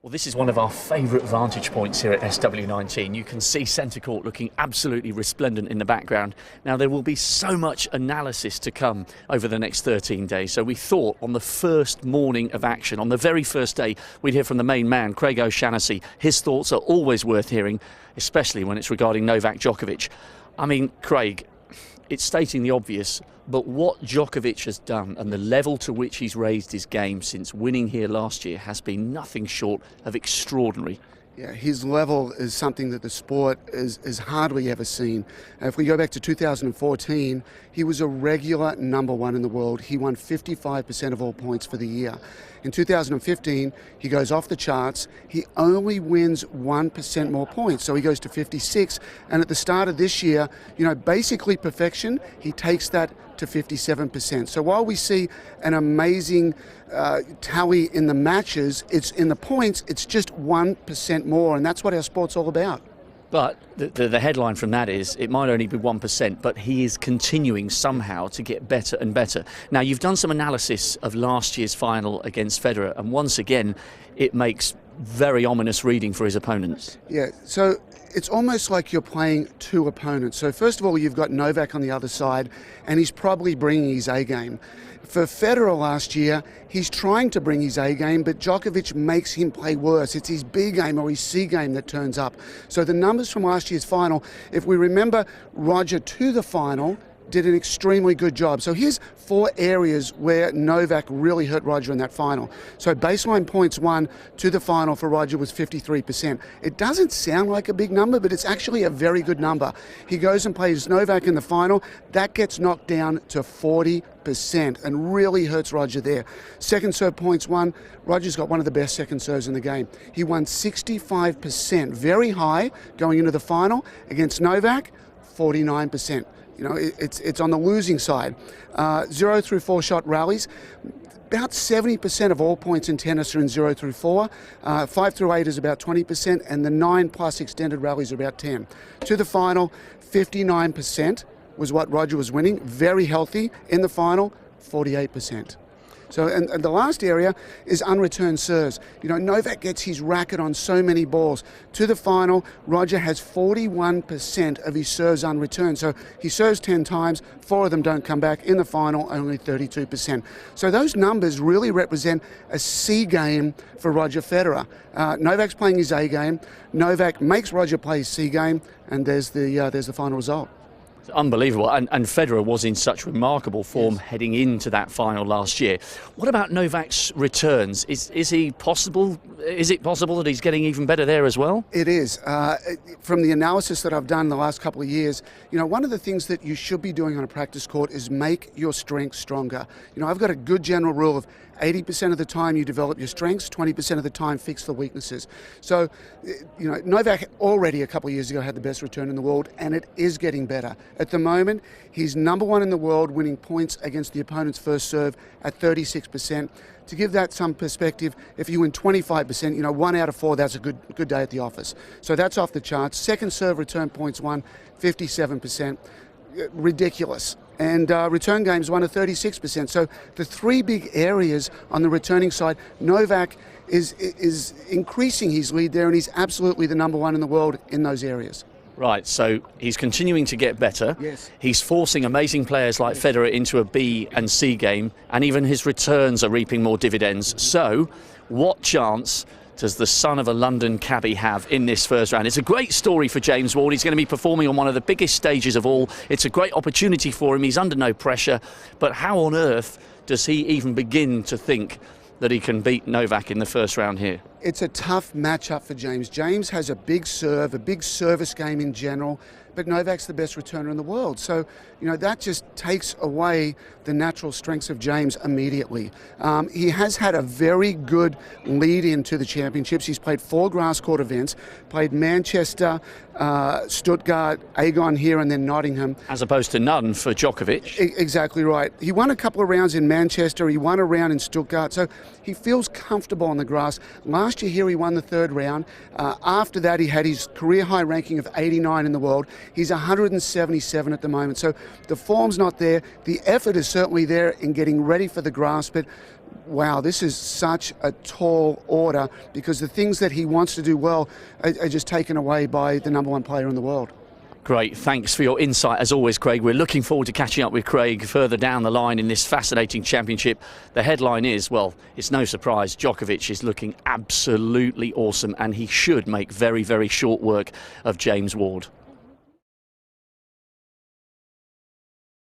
Well, this is one of our favourite vantage points here at SW19. You can see centre court looking absolutely resplendent in the background. Now, there will be so much analysis to come over the next 13 days. So we thought on the first morning of action, on the very first day, we'd hear from the main man, Craig O'Shannessy. His thoughts are always worth hearing, especially when it's regarding Novak Djokovic. I mean, Craig, it's stating the obvious, but what Djokovic has done and the level to which he's raised his game since winning here last year has been nothing short of extraordinary. Yeah, his level is something that the sport is hardly ever seen. If we go back to 2014, he was a regular number one in the world. He won 55% of all points for the year. In 2015, he goes off the charts. He only wins 1% more points, so he goes to 56. And at the start of this year, basically perfection, he takes that to 57%. So while we see an amazing tally in the matches, it's in the points, it's just 1% more, and that's what our sport's all about. But the headline from that is it might only be 1%, but he is continuing somehow to get better and better. Now, you've done some analysis of last year's final against Federer, and once again, it makes very ominous reading for his opponents. Yeah, so it's almost like you're playing two opponents. So first of all, you've got Novak on the other side, and he's probably bringing his A game. For Federer last year, he's trying to bring his A game, but Djokovic makes him play worse. It's his B game or his C game that turns up. So the numbers from last year's final, if we remember Roger to the final, did an extremely good job. So here's 4 areas where Novak really hurt Roger in that final. So baseline points won to the final for Roger was 53%. It doesn't sound like a big number, but it's actually a very good number. He goes and plays Novak in the final. That gets knocked down to 40% and really hurts Roger there. Second serve points won. Roger's got one of the best second serves in the game. He won 65%, very high going into the final. Against Novak, 49%. It's on the losing side. 0 through 4 shot rallies. About 70% of all points in tennis are in 0 through 4. 5 through 8 is about 20%, and the 9+ extended rallies are about 10. To the final, 59% was what Roger was winning. Very healthy. In the final, 48%. So, and the last area is unreturned serves. Novak gets his racket on so many balls. To the final, Roger has 41% of his serves unreturned. So he serves 10 times, 4 of them don't come back. In the final, only 32%. So those numbers really represent a C game for Roger Federer. Novak's playing his A game. Novak makes Roger play his C game, and there's the final result. Unbelievable, and Federer was in such remarkable form heading into that final last year. What about Novak's returns? Is it possible that he's getting even better there as well? It is. From the analysis that I've done the last couple of years, one of the things that you should be doing on a practice court is make your strengths stronger. I've got a good general rule of 80% of the time you develop your strengths, 20% of the time fix the weaknesses. So, Novak already a couple of years ago had the best return in the world, and it is getting better. At the moment, he's number one in the world, winning points against the opponent's first serve at 36%. To give that some perspective, if you win 25%, 1 out of 4, that's a good day at the office. So that's off the charts. Second serve return points won, 57%. Ridiculous. And return games won at 36%. So the 3 big areas on the returning side, Novak is increasing his lead there, and he's absolutely the number one in the world in those areas. Right, so he's continuing to get better. Yes. He's forcing amazing players like Federer into a B and C game, and even his returns are reaping more dividends. So what chance does the son of a London cabbie have in this first round? It's a great story for James Ward. He's going to be performing on one of the biggest stages of all. It's a great opportunity for him. He's under no pressure. But how on earth does he even begin to think that he can beat Novak in the first round here? It's a tough matchup for James. James has a big serve, a big service game in general, but Novak's the best returner in the world. So, that just takes away the natural strengths of James immediately. He has had a very good lead into the championships. He's played 4 grass court events, played Manchester, Stuttgart, Agon here, and then Nottingham. As opposed to none for Djokovic. Exactly right. He won a couple of rounds in Manchester. He won a round in Stuttgart. So he feels comfortable on the grass. Last year here he won the 3rd round. After that he had his career high ranking of 89 in the world. He's 177 at the moment. So the form's not there. The effort is certainly there in getting ready for the grass, but wow, this is such a tall order, because the things that he wants to do well are just taken away by the number one player in the world. Great, thanks for your insight as always, Craig. We're looking forward to catching up with Craig further down the line in this fascinating championship. The headline is, well, it's no surprise, Djokovic is looking absolutely awesome, and he should make very, very short work of James Ward.